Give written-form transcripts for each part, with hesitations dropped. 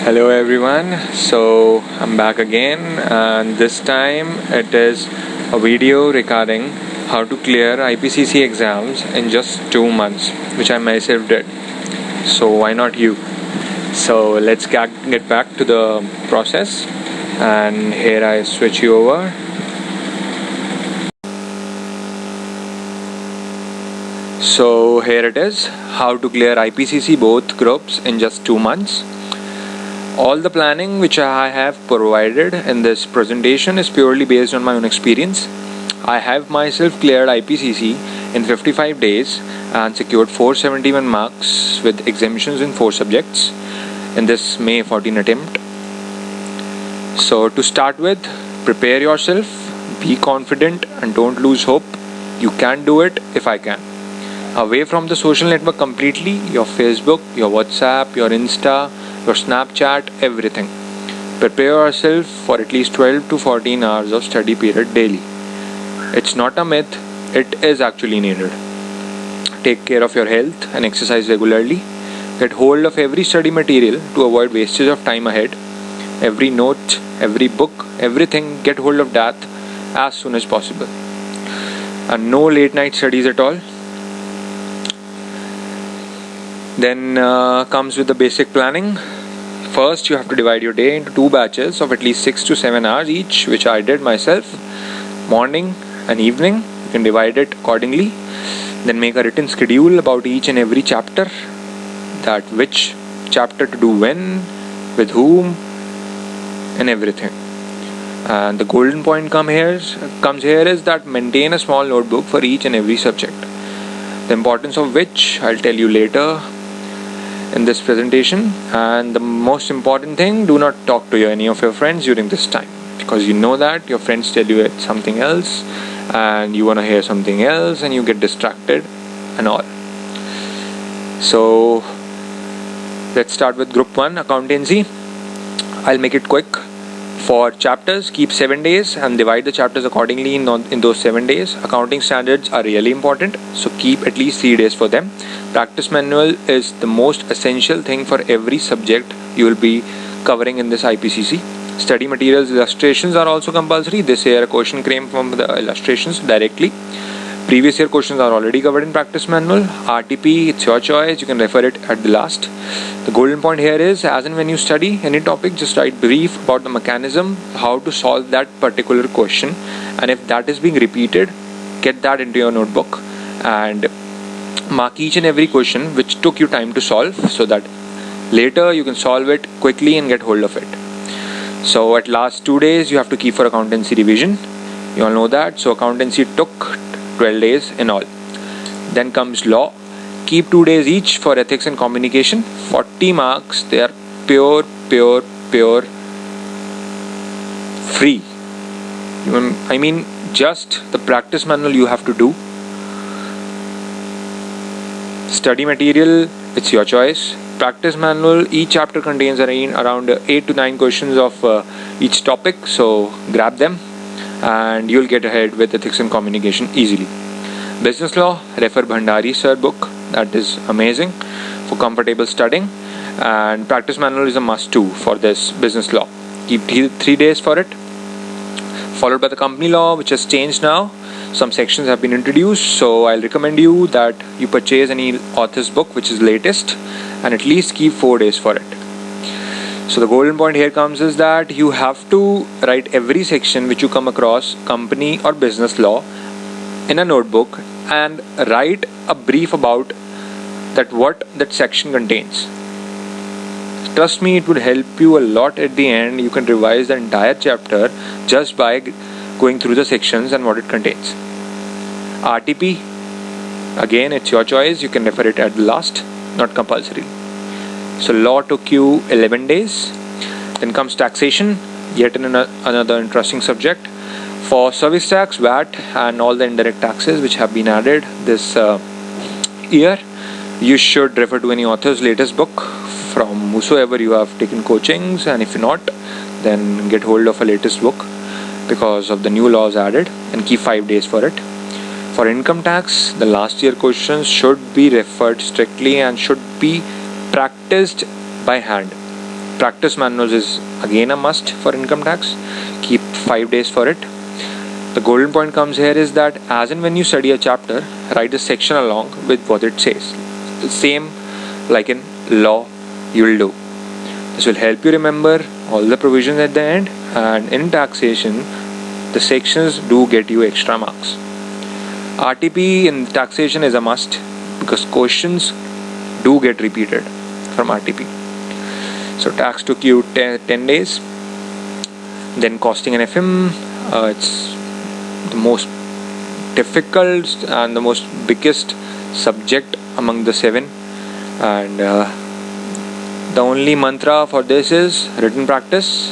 Hello everyone, so I'm back again, and this time it is a video regarding how to clear IPCC exams in just 2 months, which I myself did. So why not you? So let's get back to the process, and here I switch you over. So here it is, how to clear IPCC both groups in just 2 months. All the planning which I have provided in this presentation is purely based on my own experience. I have myself cleared IPCC in 55 days and secured 471 marks with exemptions in 4 subjects in this May 14 attempt. So to start with, prepare yourself, be confident and don't lose hope. You can do it if I can. Away from the social network completely, your Facebook, your WhatsApp, your Insta, your Snapchat, everything. Prepare yourself for at least 12 to 14 hours of study period daily. It's not a myth, it is actually needed. Take care of your health and exercise regularly. Get hold of every study material to avoid wastage of time ahead. Every note, every book, everything, get hold of that as soon as possible. And no late night studies at all. Then comes with the basic planning. First, you have to divide your day into 2 batches of at least 6 to 7 hours each, which I did myself. Morning and evening, you can divide it accordingly. Then make a written schedule about each and every chapter, that which chapter to do when, with whom, and everything. And the golden point comes here is that maintain a small notebook for each and every subject. The importance of which I'll tell you later in this presentation. And the most important thing, do not talk to any of your friends during this time, because you know that your friends tell you it's something else and you want to hear something else and you get distracted and all. So let's start with group 1, accountancy. I'll make it quick. For chapters, keep 7 days and divide the chapters accordingly in those 7 days. Accounting standards are really important, so keep at least 3 days for them. Practice manual is the most essential thing for every subject you will be covering in this IPCC. Study materials illustrations are also compulsory. This year a question came from the illustrations directly. Previous year questions are already covered in practice manual. RTP, it's your choice, you can refer it at the last. The golden point here is, as and when you study any topic, just write brief about the mechanism, how to solve that particular question, and if that is being repeated, get that into your notebook and mark each and every question which took you time to solve, so that later you can solve it quickly and get hold of it. So at last 2 days you have to keep for accountancy revision. You all know that. So accountancy took 12 days in all. Then comes law. Keep 2 days each for ethics and communication. 40 marks. They are pure free. I mean, just the practice manual you have to do. Study material, it's your choice. Practice manual, each chapter contains around 8 to 9 questions of each topic, so grab them and you'll get ahead with ethics and communication easily. Business law, refer Bhandari sir book, that is amazing for comfortable studying, and practice manual is a must too for this business law. Keep 3 days for it. Followed by the company law, which has changed now. Some sections have been introduced, so I'll recommend you that you purchase any author's book which is latest and at least keep 4 days for it. So the golden point here comes is that you have to write every section which you come across, company or business law, in a notebook and write a brief about that what that section contains. Trust me, it would help you a lot at the end. You can revise the entire chapter just by going through the sections and what it contains. RTP, again it's your choice, you can refer it at the last, not compulsory. So law took you 11 days. Then comes taxation, yet another interesting subject. For service tax, VAT and all the indirect taxes which have been added this year, you should refer to any author's latest book from whosoever you have taken coachings, and if not, then get hold of a latest book because of the new laws added, and keep 5 days for it. For income tax, the last year questions should be referred strictly and should be practiced by hand. Practice manuals is again a must for income tax. Keep 5 days for it. The golden point comes here is that as and when you study a chapter, write a section along with what it says. The same like in law you will do. This will help you remember all the provisions at the end, and in taxation the sections do get you extra marks. RTP in taxation is a must because questions do get repeated from RTP. So tax took you 10 days. Then costing and FM, it's the most difficult and the most biggest subject among the 7, and the only mantra for this is written practice.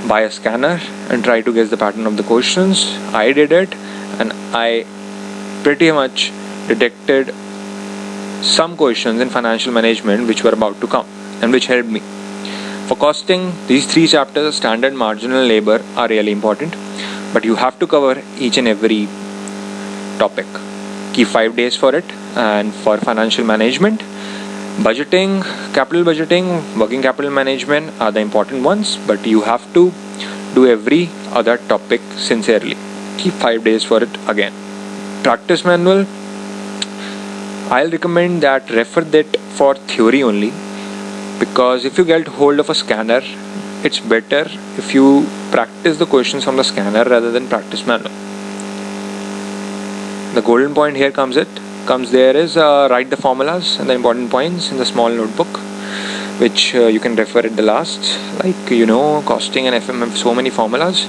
Buy a scanner and try to guess the pattern of the questions. I did it and I pretty much detected some questions in financial management which were about to come and which helped me. For costing, these 3 chapters, standard, marginal, labor, are really important, but you have to cover each and every topic. Keep 5 days for it. And for financial management, budgeting, capital budgeting, working capital management are the important ones, but you have to do every other topic sincerely. Keep 5 days for it again. Practice manual, I'll recommend that refer that for theory only, because if you get hold of a scanner, it's better if you practice the questions from the scanner rather than practice manual. The golden point here comes there is write the formulas and the important points in the small notebook, which you can refer at the last. Like costing and FM have so many formulas,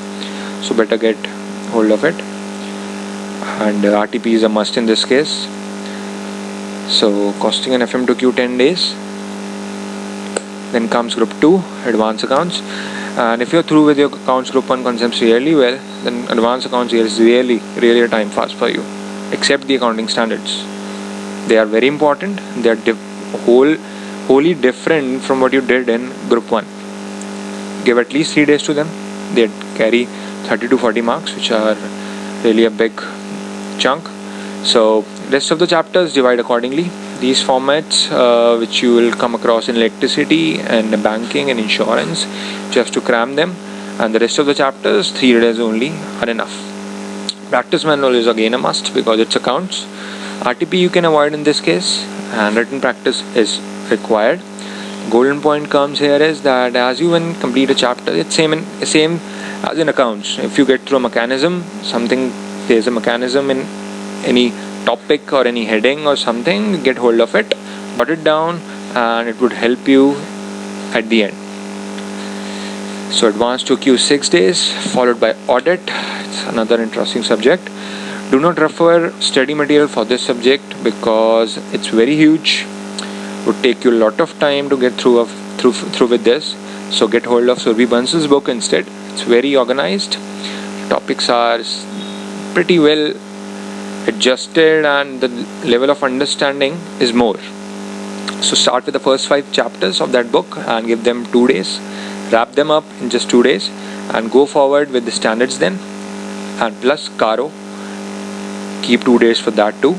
so better get hold of it. And RTP is a must in this case. So costing and FM took you 10 days. Then comes group 2, advanced accounts. And if you're through with your accounts group 1 concepts really well, then advanced accounts here is really a time fast for you. Except the accounting standards, they are very important. They are wholly different from what you did in group 1. Give at least 3 days to them. They carry 30 to 40 marks, which are really a big chunk. So rest of the chapters divide accordingly. These formats which you will come across in electricity and banking and insurance, just to cram them, and the rest of the chapters 3 days only are enough. Practice manual is again a must because it's accounts. RTP you can avoid in this case, and written practice is required. Golden point comes here is that as you complete a chapter, it's same as in accounts. If you get through a mechanism, there's a mechanism in any topic or any heading or something, get hold of it, put it down, and it would help you at the end. So advanced took you 6 days, followed by audit. It's another interesting subject. Do not refer study material for this subject because it's very huge. It would take you a lot of time to get through with this. So get hold of Surbi Bansal's book instead. It's very organized. Topics are pretty well adjusted and the level of understanding is more. So start with the first 5 chapters of that book and give them 2 days. Wrap them up in just 2 days and go forward with the standards then, and plus Caro. Keep 2 days for that too.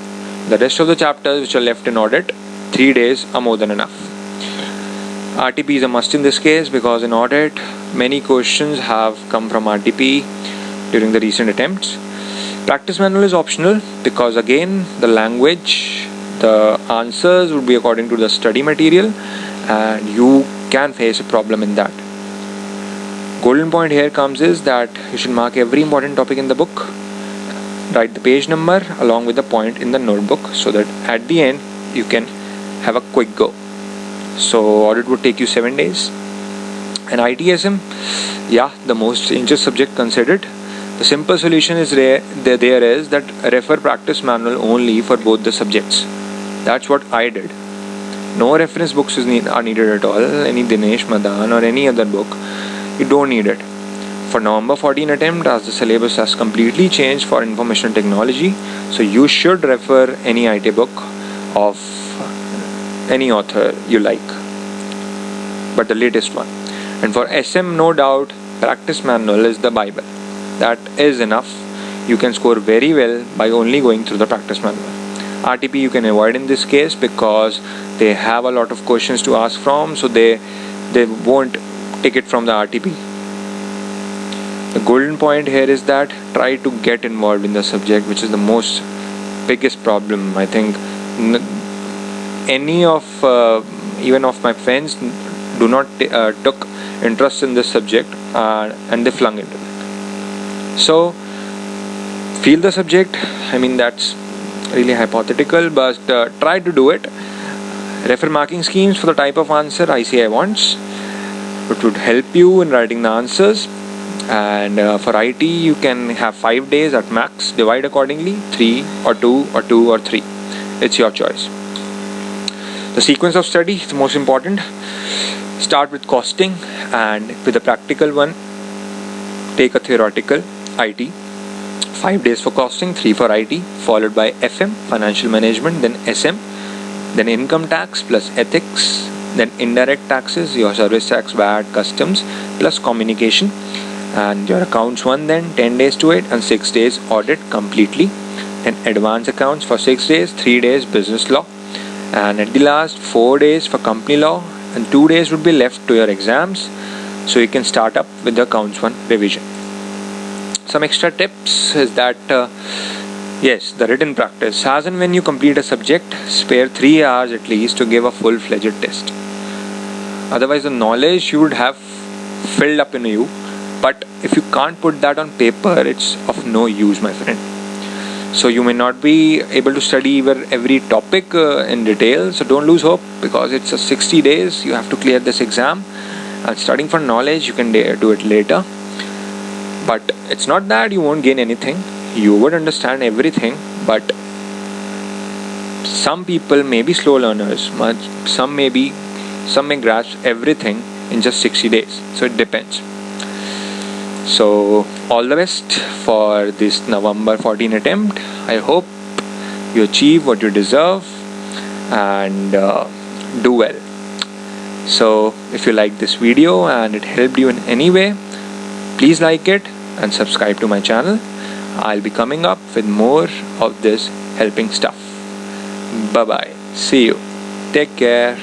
The rest of the chapters which are left in audit, 3 days are more than enough. RTP is a must in this case because in audit many questions have come from RTP during the recent attempts. Practice manual is optional because again the language, the answers would be according to the study material and you can face a problem in that. Golden point here comes is that you should mark every important topic in the book, write the page number along with the point in the notebook so that at the end you can have a quick go. So audit would take you 7 days. And ITSM, the most dangerous subject considered. The simple solution is there is that refer practice manual only for both the subjects. That's what I did. No reference books are needed at all. Any Dinesh Madan or any other book, you don't need it. For November 14 attempt, as the syllabus has completely changed for information technology, so you should refer any IT book of any author you like, but the latest one. And for SM, no doubt, practice manual is the Bible. That is enough. You can score very well by only going through the practice manual. RTP you can avoid in this case because they have a lot of questions to ask from, so they they won't take it from the RTP. The golden point here is that try to get involved in the subject, which is the most biggest problem. I think any of even of my friends do not took interest in this subject and they flung into it. So feel the subject. I mean, that's really hypothetical, but try to do it. Refer marking schemes for the type of answer ICI wants. It would help you in writing the answers. And for IT, you can have 5 days at max. Divide accordingly, 3 or 2 or 2 or 3. It's your choice. The sequence of study is the most important. Start with costing, and with the practical one, take a theoretical IT. 5 days for costing, 3 for IT, followed by FM, financial management, then SM, then income tax plus ethics, then indirect taxes, your service tax, VAT, customs, plus communication, and your accounts one, then 10 days to it, and 6 days audit completely. Then advance accounts for 6 days, 3 days business law, and at the last 4 days for company law, and 2 days would be left to your exams, so you can start up with the accounts one revision. Some extra tips is that yes, the written practice. As and when you complete a subject, spare 3 hours at least to give a full-fledged test. Otherwise, the knowledge you would have filled up in you, but if you can't put that on paper, it's of no use, my friend. So you may not be able to study every topic in detail. So don't lose hope, because it's a 60 days. You have to clear this exam. And studying for knowledge, you can do it later. But it's not that you won't gain anything. You would understand everything, but some people may be slow learners. Some may grasp everything in just 60 days. So it depends. So all the best for this November 14 attempt. I hope you achieve what you deserve and do well. So if you like this video and it helped you in any way, please like it and subscribe to my channel. I'll be coming up with more of this helping stuff. Bye bye. See you. Take care.